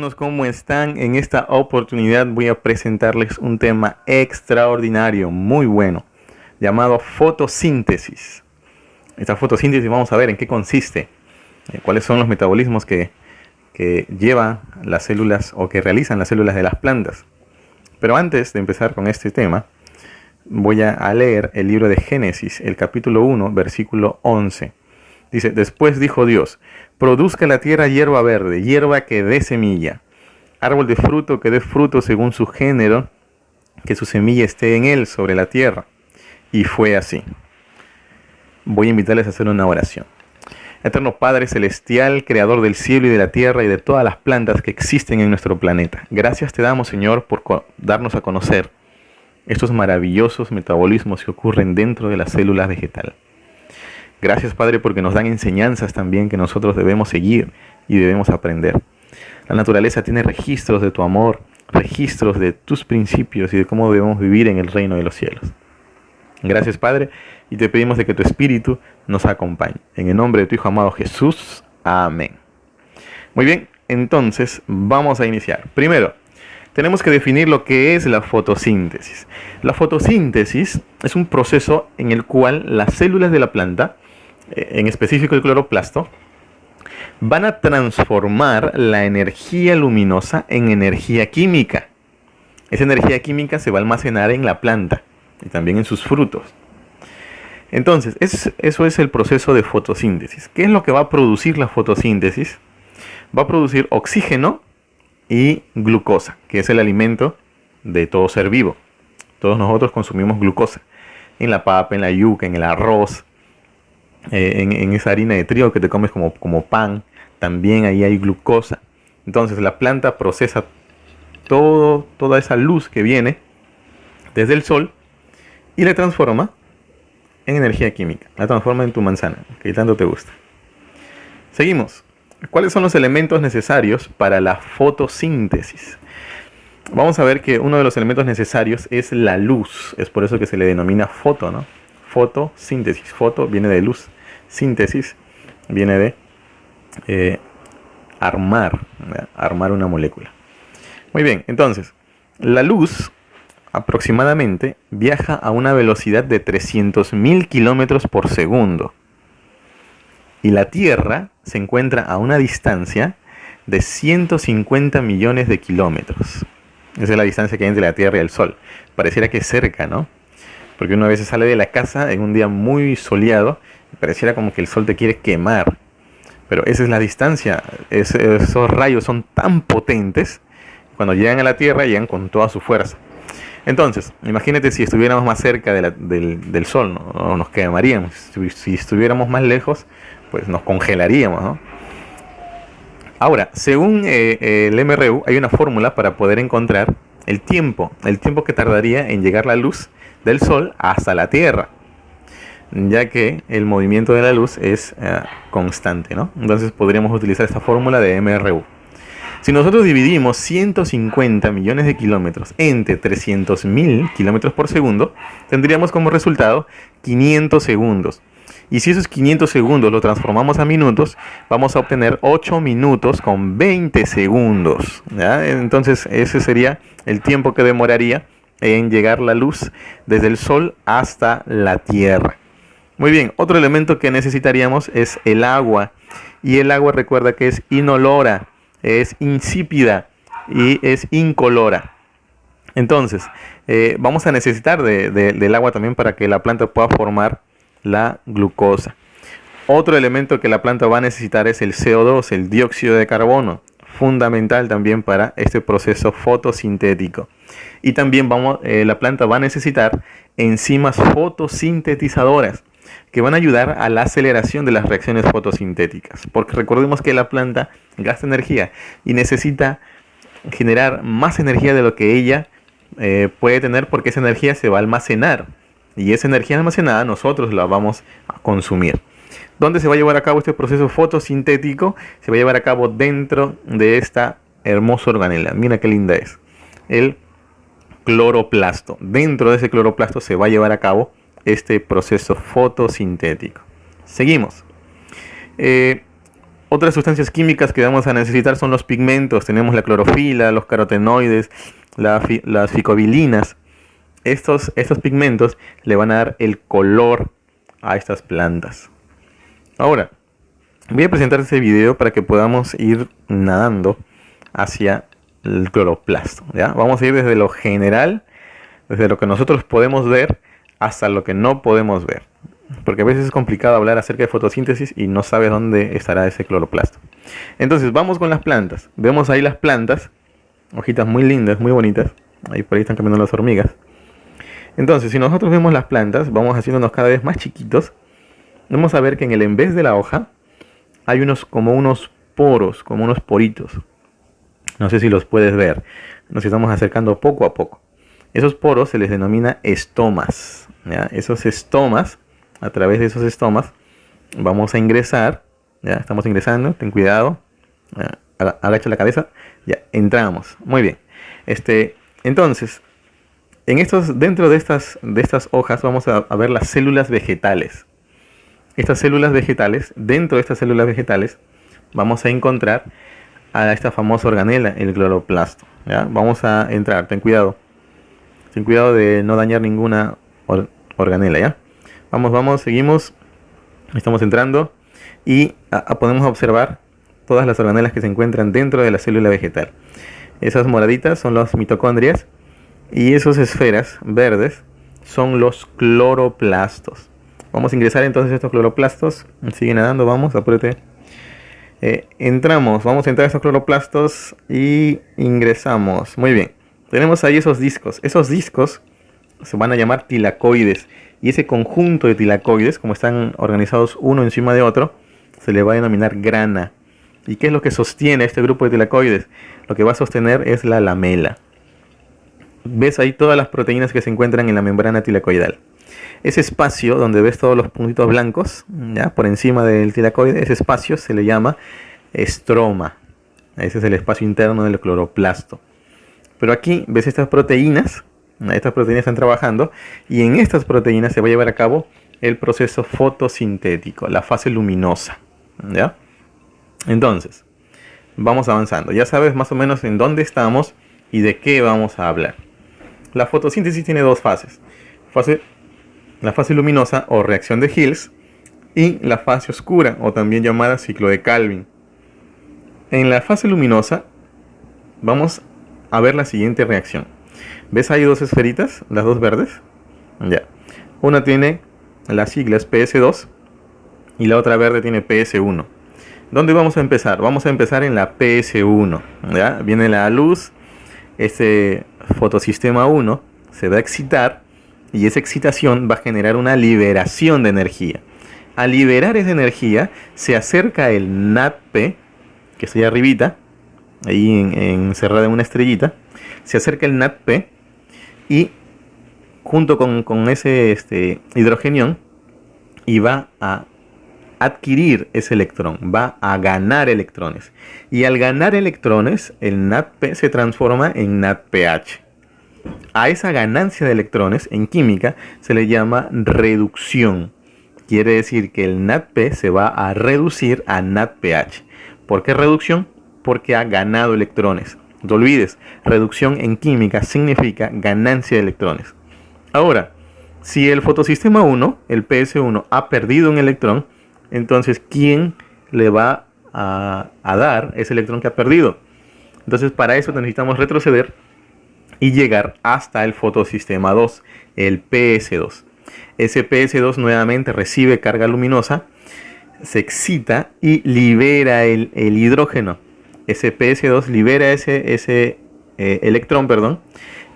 alumnos, ¿cómo están? En esta oportunidad voy a presentarles un tema extraordinario, muy bueno, llamado fotosíntesis. Esta fotosíntesis vamos a ver en qué consiste, cuáles son los metabolismos que llevan las células o que realizan las células de las plantas. Pero antes de empezar con este tema, voy a leer el libro de Génesis, el capítulo 1, versículo 11. Dice: después dijo Dios: produzca la tierra hierba verde, hierba que dé semilla, árbol de fruto que dé fruto según su género, que su semilla esté en él sobre la tierra. Y fue así. Voy a invitarles a hacer una oración. Eterno Padre Celestial, Creador del cielo y de la tierra y de todas las plantas que existen en nuestro planeta, gracias te damos, Señor, por darnos a conocer estos maravillosos metabolismos que ocurren dentro de las células vegetales. Gracias, Padre, porque nos dan enseñanzas también que nosotros debemos seguir y debemos aprender. La naturaleza tiene registros de tu amor, registros de tus principios y de cómo debemos vivir en el reino de los cielos. Gracias, Padre, y te pedimos de que tu Espíritu nos acompañe. En el nombre de tu Hijo amado Jesús. Amén. Muy bien, entonces vamos a iniciar. Primero, tenemos que definir lo que es la fotosíntesis. La fotosíntesis es un proceso en el cual las células de la planta, en específico el cloroplasto, van a transformar la energía luminosa en energía química. Esa energía química se va a almacenar en la planta y también en sus frutos. Entonces, eso es el proceso de fotosíntesis. ¿Qué es lo que va a producir la fotosíntesis? Va a producir oxígeno y glucosa, que es el alimento de todo ser vivo. Todos nosotros consumimos glucosa en la papa, en la yuca, en el arroz, en esa harina de trigo que te comes como pan. También ahí hay glucosa. Entonces la planta procesa toda esa luz que viene desde el sol y la transforma en energía química. La transforma en tu manzana, que tanto te gusta. Seguimos. ¿Cuáles son los elementos necesarios para la fotosíntesis? Vamos a ver que uno de los elementos necesarios es la luz. Es por eso que se le denomina foto, ¿no? Fotosíntesis. Foto viene de luz. Síntesis viene de armar una molécula. Muy bien, entonces, la luz aproximadamente viaja a una velocidad de 300.000 kilómetros por segundo. Y la Tierra se encuentra a una distancia de 150 millones de kilómetros. Esa es la distancia que hay entre la Tierra y el Sol. Pareciera que es cerca, ¿no? Porque uno a veces sale de la casa en un día muy soleado y pareciera como que el Sol te quiere quemar. Pero esa es la distancia. Esos rayos son tan potentes, cuando llegan a la Tierra llegan con toda su fuerza. Entonces, imagínate si estuviéramos más cerca del Sol, ¿no? Nos quemaríamos. Si estuviéramos más lejos, pues nos congelaríamos, ¿no? Ahora, según el MRU, hay una fórmula para poder encontrar el tiempo que tardaría en llegar la luz del Sol hasta la Tierra, ya que el movimiento de la luz es constante, ¿no? Entonces podríamos utilizar esta fórmula de MRU. Si nosotros dividimos 150 millones de kilómetros entre 300.000 kilómetros por segundo, tendríamos como resultado 500 segundos. Y si esos 500 segundos lo transformamos a minutos, vamos a obtener 8 minutos con 20 segundos. ¿Ya? Entonces ese sería el tiempo que demoraría en llegar la luz desde el Sol hasta la Tierra. Muy bien, otro elemento que necesitaríamos es el agua. Y el agua, recuerda que es inolora, es insípida y es incolora. Entonces, vamos a necesitar del agua también para que la planta pueda formar la glucosa. Otro elemento que la planta va a necesitar es el CO2, el dióxido de carbono, fundamental también para este proceso fotosintético. Y también la planta va a necesitar enzimas fotosintetizadoras que van a ayudar a la aceleración de las reacciones fotosintéticas, porque recordemos que la planta gasta energía y necesita generar más energía de lo que ella puede tener, porque esa energía se va a almacenar y esa energía almacenada nosotros la vamos a consumir. ¿Dónde se va a llevar a cabo este proceso fotosintético? Se va a llevar a cabo dentro de esta hermosa organela. Mira qué linda es. El cloroplasto. Dentro de ese cloroplasto se va a llevar a cabo este proceso fotosintético. Seguimos. Otras sustancias químicas que vamos a necesitar son los pigmentos. Tenemos la clorofila, los carotenoides, las ficobilinas. Estos pigmentos le van a dar el color a estas plantas. Ahora, voy a presentar este video para que podamos ir nadando hacia el cloroplasto, ¿ya? Vamos a ir desde lo general, desde lo que nosotros podemos ver, hasta lo que no podemos ver. Porque a veces es complicado hablar acerca de fotosíntesis y no sabes dónde estará ese cloroplasto. Entonces, vamos con las plantas. Vemos ahí las plantas, hojitas muy lindas, muy bonitas. Ahí por ahí están caminando las hormigas. Entonces, si nosotros vemos las plantas, vamos haciéndonos cada vez más chiquitos. Vamos a ver que en vez de la hoja hay como unos poros, como unos poritos. No sé si los puedes ver. Nos estamos acercando poco a poco. Esos poros se les denomina estomas, ¿ya? Esos estomas, a través de esos estomas, vamos a ingresar. Ya estamos ingresando, ten cuidado. Agacha la cabeza. Ya, entramos. Muy bien. Entonces, dentro de estas hojas vamos a ver las células vegetales. Estas células vegetales, dentro de estas células vegetales, vamos a encontrar a esta famosa organela, el cloroplasto, ¿ya? Vamos a entrar, ten cuidado de no dañar ninguna organela, ¿ya? Vamos, seguimos, estamos entrando y podemos observar todas las organelas que se encuentran dentro de la célula vegetal. Esas moraditas son las mitocondrias y esas esferas verdes son los cloroplastos. Vamos a ingresar entonces estos cloroplastos. Sigue nadando, vamos, apúrate. Vamos a entrar a estos cloroplastos y ingresamos. Muy bien. Tenemos ahí esos discos. Esos discos se van a llamar tilacoides. Y ese conjunto de tilacoides, como están organizados uno encima de otro, se le va a denominar grana. ¿Y qué es lo que sostiene este grupo de tilacoides? Lo que va a sostener es la lamela. Ves ahí todas las proteínas que se encuentran en la membrana tilacoidal. Ese espacio donde ves todos los puntitos blancos, ¿ya? Por encima del tilacoide, ese espacio se le llama estroma. Ese es el espacio interno del cloroplasto. Pero aquí ves estas proteínas están trabajando y en estas proteínas se va a llevar a cabo el proceso fotosintético, la fase luminosa, ¿ya? Entonces, vamos avanzando. Ya sabes más o menos en dónde estamos y de qué vamos a hablar. La fotosíntesis tiene dos fases. La fase luminosa o reacción de Hills y la fase oscura o también llamada ciclo de Calvin. En la fase luminosa vamos a ver la siguiente reacción. ¿Ves ahí dos esferitas? Las dos verdes. Ya. Una tiene las siglas PS2 y la otra verde tiene PS1. ¿Dónde vamos a empezar? Vamos a empezar en la PS1. ¿Ya? Viene la luz. Este fotosistema 1 se va a excitar y esa excitación va a generar una liberación de energía. Al liberar esa energía se acerca el NADP, que está ahí arribita, ahí encerrada en una estrellita. Se acerca el NADP y junto con ese hidrogenión y va a adquirir ese electrón, va a ganar electrones. Y al ganar electrones, el NADP se transforma en NADPH. A esa ganancia de electrones en química se le llama reducción. Quiere decir que el NADP se va a reducir a NADPH. ¿Por qué reducción? Porque ha ganado electrones. No te olvides, reducción en química significa ganancia de electrones. Ahora, si el fotosistema 1, el PS1, ha perdido un electrón, entonces ¿quién le va a dar ese electrón que ha perdido? Entonces para eso necesitamos retroceder y llegar hasta el fotosistema 2, el PS2. Ese PS2 nuevamente recibe carga luminosa, se excita y libera el hidrógeno. Ese PS2 libera ese electrón,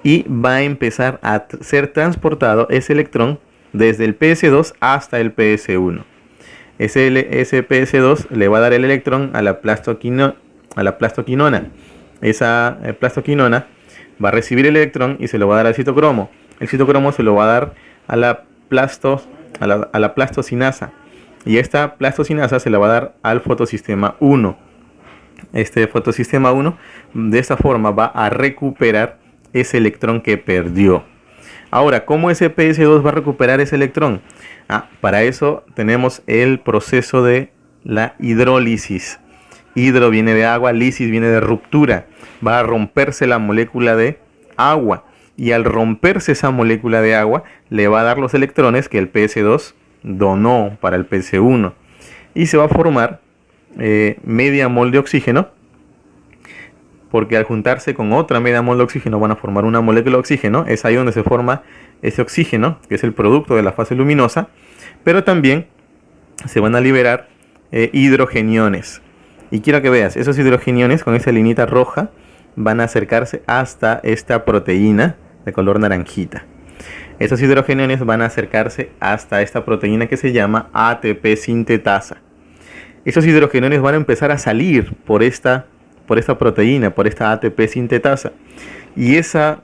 y va a empezar a ser transportado ese electrón desde el PS2 hasta el PS1. Ese PS2 le va a dar el electrón a la plastoquinona. Esa plastoquinona va a recibir el electrón y se lo va a dar al citocromo. El citocromo se lo va a dar a la plastocinasa. Y esta plastocinasa se la va a dar al fotosistema 1. Este fotosistema 1 de esta forma va a recuperar ese electrón que perdió. Ahora, ¿cómo ese PS2 va a recuperar ese electrón? Para eso tenemos el proceso de la hidrólisis. Hidro viene de agua, lisis viene de ruptura. Va a romperse la molécula de agua. Y al romperse esa molécula de agua, le va a dar los electrones que el PS2 donó para el PS1. Y se va a formar media mol de oxígeno. Porque al juntarse con otra media mol de oxígeno van a formar una molécula de oxígeno. Es ahí donde se forma ese oxígeno, que es el producto de la fase luminosa. Pero también se van a liberar hidrogeniones. Y quiero que veas, esos hidrogeniones con esa linita roja van a acercarse hasta esta proteína de color naranjita. Esos hidrogeniones van a acercarse hasta esta proteína que se llama ATP sintetasa. Esos hidrogeniones van a empezar a salir por esta proteína, por esta ATP sintetasa. Y esa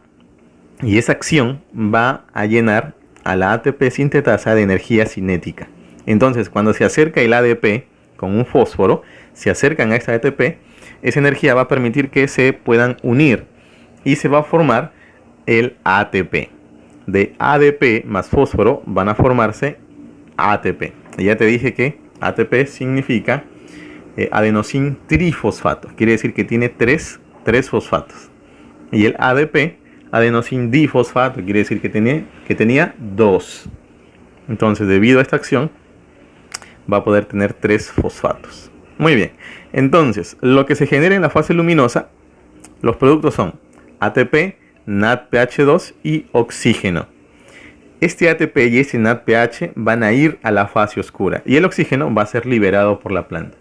acción va a llenar a la ATP sintetasa de energía cinética. Entonces, cuando se acerca el ADP con un fósforo, se acercan a esta ATP, esa energía va a permitir que se puedan unir y se va a formar el ATP. De ADP más fósforo van a formarse ATP. Y ya te dije que ATP significa adenosín trifosfato. Quiere decir que tiene tres fosfatos. Y el ADP, adenosín difosfato, quiere decir que tenía 2. Entonces, debido a esta acción, va a poder tener 3 fosfatos. Muy bien. Entonces, lo que se genera en la fase luminosa, los productos son ATP, NADPH2 y oxígeno. Este ATP y este NADPH van a ir a la fase oscura y el oxígeno va a ser liberado por la planta.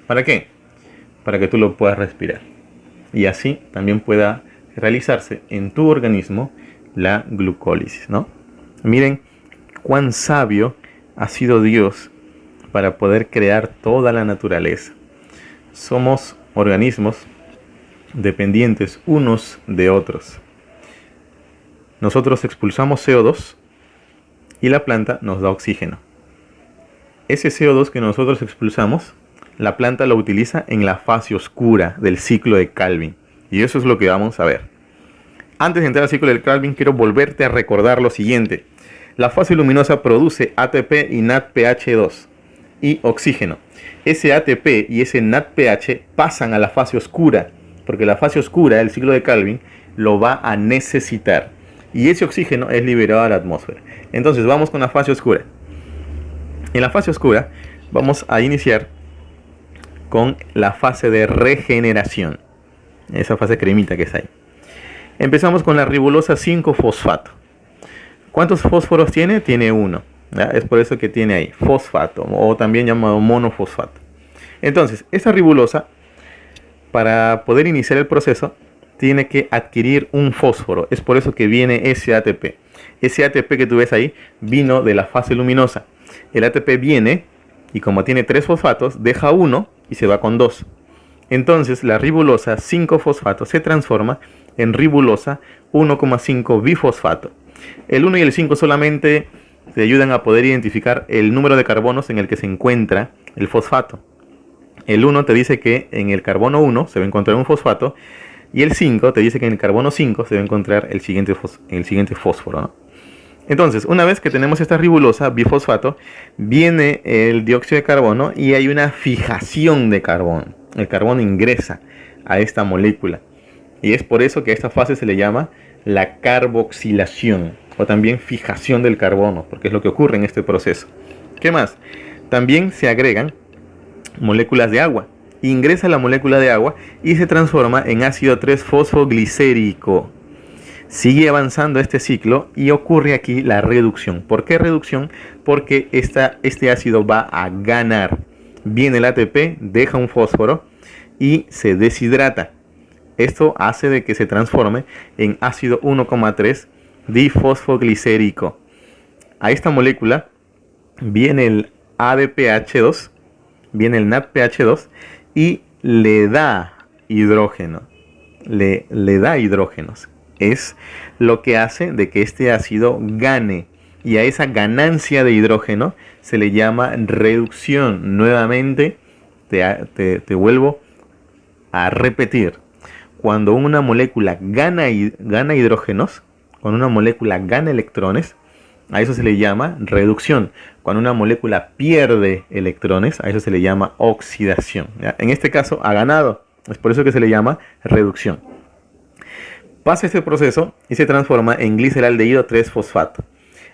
¿Para qué? Para que tú lo puedas respirar. Y así también pueda realizarse en tu organismo la glucólisis, ¿no? Miren cuán sabio ha sido Dios para poder crear toda la naturaleza. Somos organismos dependientes unos de otros. Nosotros expulsamos CO2 y la planta nos da oxígeno. Ese CO2 que nosotros expulsamos, la planta lo utiliza en la fase oscura del ciclo de Calvin. Y eso es lo que vamos a ver. Antes de entrar al ciclo de Calvin, quiero volverte a recordar lo siguiente. La fase luminosa produce ATP y NADPH2 y oxígeno. Ese ATP y ese NADPH pasan a la fase oscura, porque la fase oscura del ciclo de Calvin lo va a necesitar. Y ese oxígeno es liberado a la atmósfera. Entonces vamos con la fase oscura. En la fase oscura vamos a iniciar con la fase de regeneración. Esa fase cremita que está ahí. Empezamos con la ribulosa 5-fosfato. ¿Cuántos fósforos tiene? Tiene 1. Es por eso que tiene ahí fosfato, o también llamado monofosfato. Entonces, esta ribulosa, para poder iniciar el proceso, tiene que adquirir un fósforo. Es por eso que viene ese ATP. Ese ATP que tú ves ahí vino de la fase luminosa. El ATP viene y como tiene 3 fosfatos, deja 1 y se va con 2. Entonces la ribulosa 5-fosfato se transforma en ribulosa 1,5 bifosfato. El 1 y el 5 solamente te ayudan a poder identificar el número de carbonos en el que se encuentra el fosfato. El 1 te dice que en el carbono 1 se va a encontrar un fosfato y el 5 te dice que en el carbono 5 se va a encontrar el siguiente fósforo, ¿no? Entonces, una vez que tenemos esta ribulosa bifosfato, viene el dióxido de carbono y hay una fijación de carbono. El carbono ingresa a esta molécula. Y es por eso que a esta fase se le llama la carboxilación o también fijación del carbono, porque es lo que ocurre en este proceso. ¿Qué más? También se agregan moléculas de agua. Ingresa la molécula de agua y se transforma en ácido 3-fosfoglicérico. Sigue avanzando este ciclo y ocurre aquí la reducción. ¿Por qué reducción? Porque este ácido va a ganar. Viene el ATP, deja un fósforo y se deshidrata. Esto hace de que se transforme en ácido 1,3 difosfoglicérico. A esta molécula viene el ADPH2, viene el NADPH2 y le da hidrógeno. Le da hidrógenos. Es lo que hace de que este ácido gane. Y a esa ganancia de hidrógeno se le llama reducción. Nuevamente te vuelvo a repetir. Cuando una molécula gana hidrógenos, cuando una molécula gana electrones, a eso se le llama reducción. Cuando una molécula pierde electrones, a eso se le llama oxidación, ¿ya? En este caso ha ganado, es por eso que se le llama reducción. Pasa este proceso y se transforma en gliceraldehído 3-fosfato.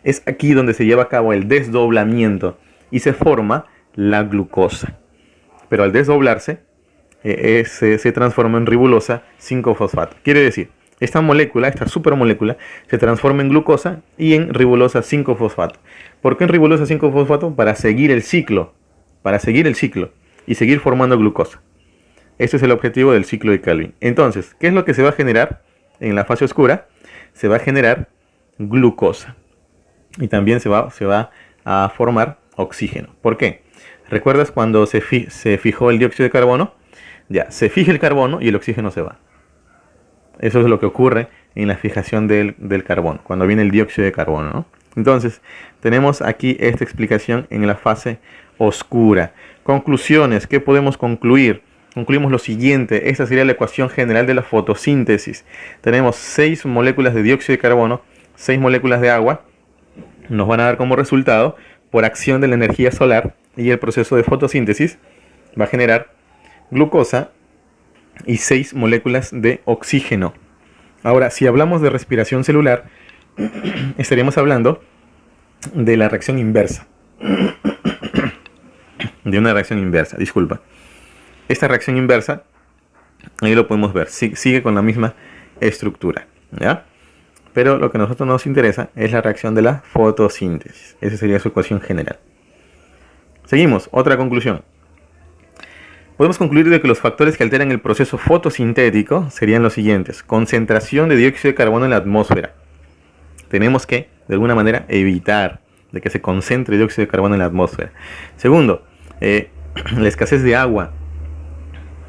Es aquí donde se lleva a cabo el desdoblamiento y se forma la glucosa. Pero al desdoblarse, se transforma en ribulosa 5-fosfato. Quiere decir, esta molécula, esta supermolécula, se transforma en glucosa y en ribulosa 5-fosfato. ¿Por qué en ribulosa 5-fosfato? Para seguir el ciclo. Para seguir el ciclo y seguir formando glucosa. Este es el objetivo del ciclo de Calvin. Entonces, ¿qué es lo que se va a generar en la fase oscura? Se va a generar glucosa. Y también se va a formar oxígeno. ¿Por qué? ¿Recuerdas cuando se fijó el dióxido de carbono? Ya, se fija el carbono y el oxígeno se va. Eso es lo que ocurre en la fijación del carbono, cuando viene el dióxido de carbono, ¿no? Entonces, tenemos aquí esta explicación en la fase oscura. Conclusiones, ¿qué podemos concluir? Concluimos lo siguiente, esta sería la ecuación general de la fotosíntesis. Tenemos 6 moléculas de dióxido de carbono, 6 moléculas de agua, nos van a dar como resultado, por acción de la energía solar y el proceso de fotosíntesis, va a generar glucosa y 6 moléculas de oxígeno. Ahora, si hablamos de respiración celular, estaríamos hablando de la reacción inversa. De una reacción inversa, disculpa. Esta reacción inversa, ahí lo podemos ver, sigue con la misma estructura, ¿ya? Pero lo que a nosotros nos interesa es la reacción de la fotosíntesis. Esa sería su ecuación general. Seguimos, otra conclusión. Podemos concluir de que los factores que alteran el proceso fotosintético serían los siguientes. Concentración de dióxido de carbono en la atmósfera. Tenemos que, de alguna manera, evitar de que se concentre dióxido de carbono en la atmósfera. Segundo, la escasez de agua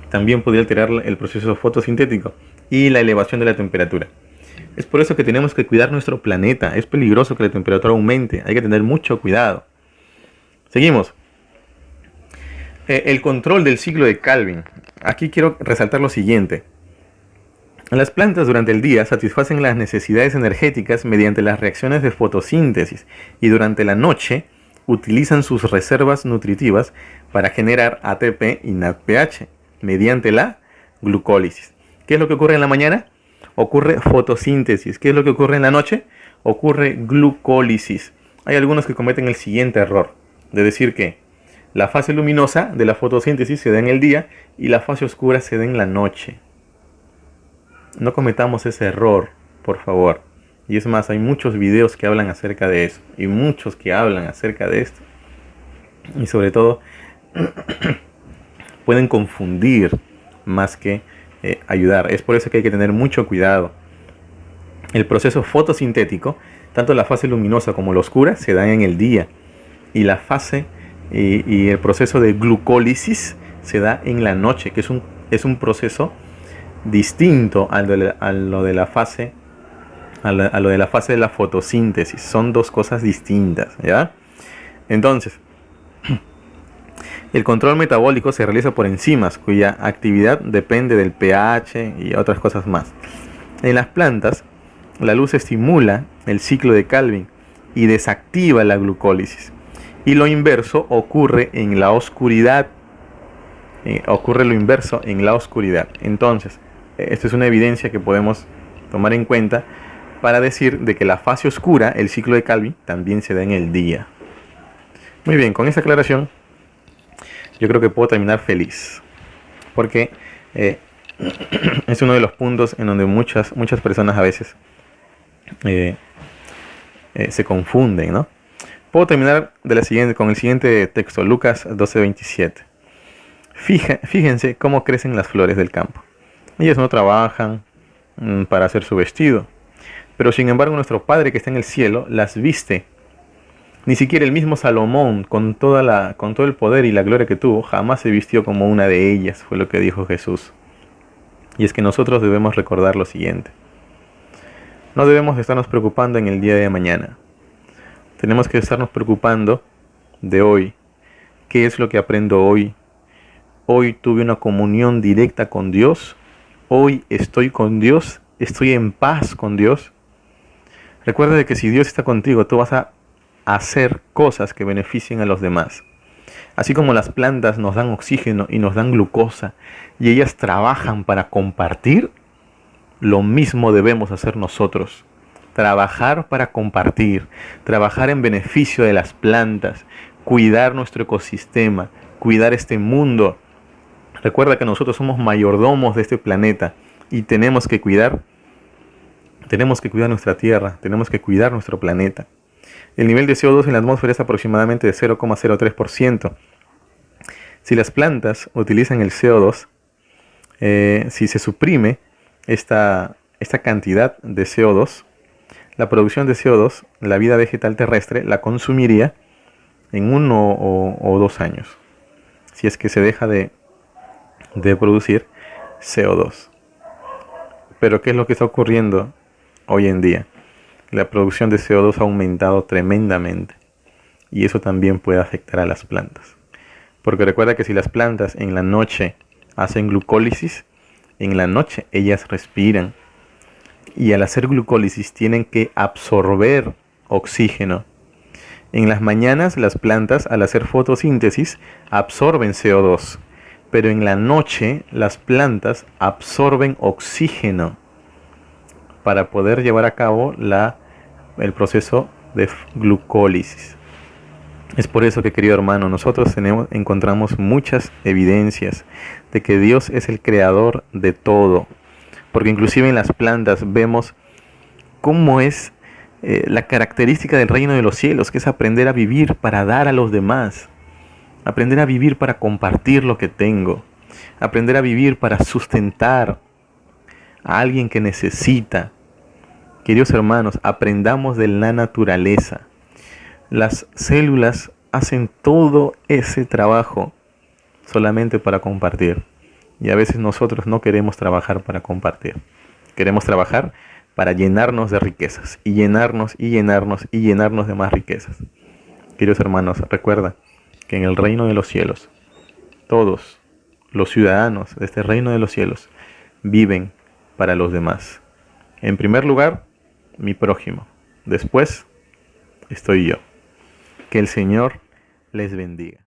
también podría alterar el proceso fotosintético. Y la elevación de la temperatura. Es por eso que tenemos que cuidar nuestro planeta. Es peligroso que la temperatura aumente. Hay que tener mucho cuidado. Seguimos. El control del ciclo de Calvin. Aquí quiero resaltar lo siguiente. Las plantas durante el día satisfacen las necesidades energéticas mediante las reacciones de fotosíntesis y durante la noche utilizan sus reservas nutritivas para generar ATP y NADPH mediante la glucólisis. ¿Qué es lo que ocurre en la mañana? Ocurre fotosíntesis. ¿Qué es lo que ocurre en la noche? Ocurre glucólisis. Hay algunos que cometen el siguiente error, de decir que la fase luminosa de la fotosíntesis se da en el día y la fase oscura se da en la noche. No cometamos ese error, por favor. Y es más, hay muchos videos que hablan acerca de eso. Y muchos que hablan acerca de esto. Y sobre todo, pueden confundir más que ayudar. Es por eso que hay que tener mucho cuidado. El proceso fotosintético, tanto la fase luminosa como la oscura, se dan en el día. Y la fase y el proceso de glucólisis se da en la noche, que es un proceso distinto a lo de la fase de la fotosíntesis. Son dos cosas distintas, ¿ya? Entonces, el control metabólico se realiza por enzimas cuya actividad depende del pH y otras cosas más. En las plantas, la luz estimula el ciclo de Calvin y desactiva la glucólisis. Y lo inverso ocurre en la oscuridad. Ocurre lo inverso en la oscuridad. Entonces, esta es una evidencia que podemos tomar en cuenta para decir de que la fase oscura, el ciclo de Calvin, también se da en el día. Muy bien, con esta aclaración, yo creo que puedo terminar feliz. Porque es uno de los puntos en donde muchas personas a veces se confunden, ¿no? Puedo terminar con el siguiente texto, Lucas 12:27. Fíjense cómo crecen las flores del campo. Ellas no trabajan para hacer su vestido, pero sin embargo nuestro Padre que está en el cielo las viste. Ni siquiera el mismo Salomón, con todo el poder y la gloria que tuvo, jamás se vistió como una de ellas, fue lo que dijo Jesús. Y es que nosotros debemos recordar lo siguiente. No debemos estarnos preocupando en el día de mañana. Tenemos que estarnos preocupando de hoy. ¿Qué es lo que aprendo hoy? Hoy tuve una comunión directa con Dios. Hoy estoy con Dios. Estoy en paz con Dios. Recuerda de que si Dios está contigo, tú vas a hacer cosas que beneficien a los demás. Así como las plantas nos dan oxígeno y nos dan glucosa y ellas trabajan para compartir, lo mismo debemos hacer nosotros. Trabajar para compartir, trabajar en beneficio de las plantas, cuidar nuestro ecosistema, cuidar este mundo. Recuerda que nosotros somos mayordomos de este planeta y tenemos que cuidar nuestra tierra, tenemos que cuidar nuestro planeta. El nivel de CO2 en la atmósfera es aproximadamente de 0,03%. Si las plantas utilizan el CO2, si se suprime esta cantidad de CO2, la producción de CO2, la vida vegetal terrestre la consumiría en 1 o 2 años, si es que se deja de producir CO2. Pero ¿qué es lo que está ocurriendo hoy en día? La producción de CO2 ha aumentado tremendamente y eso también puede afectar a las plantas. Porque recuerda que si las plantas en la noche hacen glucólisis, en la noche ellas respiran y al hacer glucólisis tienen que absorber oxígeno. En las mañanas las plantas al hacer fotosíntesis absorben CO2, pero en la noche las plantas absorben oxígeno para poder llevar a cabo el proceso de glucólisis. Es por eso que, querido hermano, nosotros encontramos muchas evidencias de que Dios es el creador de todo. Porque inclusive en las plantas vemos cómo es la característica del reino de los cielos, que es aprender a vivir para dar a los demás. Aprender a vivir para compartir lo que tengo. Aprender a vivir para sustentar a alguien que necesita. Queridos hermanos, aprendamos de la naturaleza. Las células hacen todo ese trabajo solamente para compartir. Y a veces nosotros no queremos trabajar para compartir. Queremos trabajar para llenarnos de riquezas. Y llenarnos y llenarnos y llenarnos de más riquezas. Queridos hermanos, recuerda que en el reino de los cielos, todos los ciudadanos de este reino de los cielos viven para los demás. En primer lugar, mi prójimo. Después, estoy yo. Que el Señor les bendiga.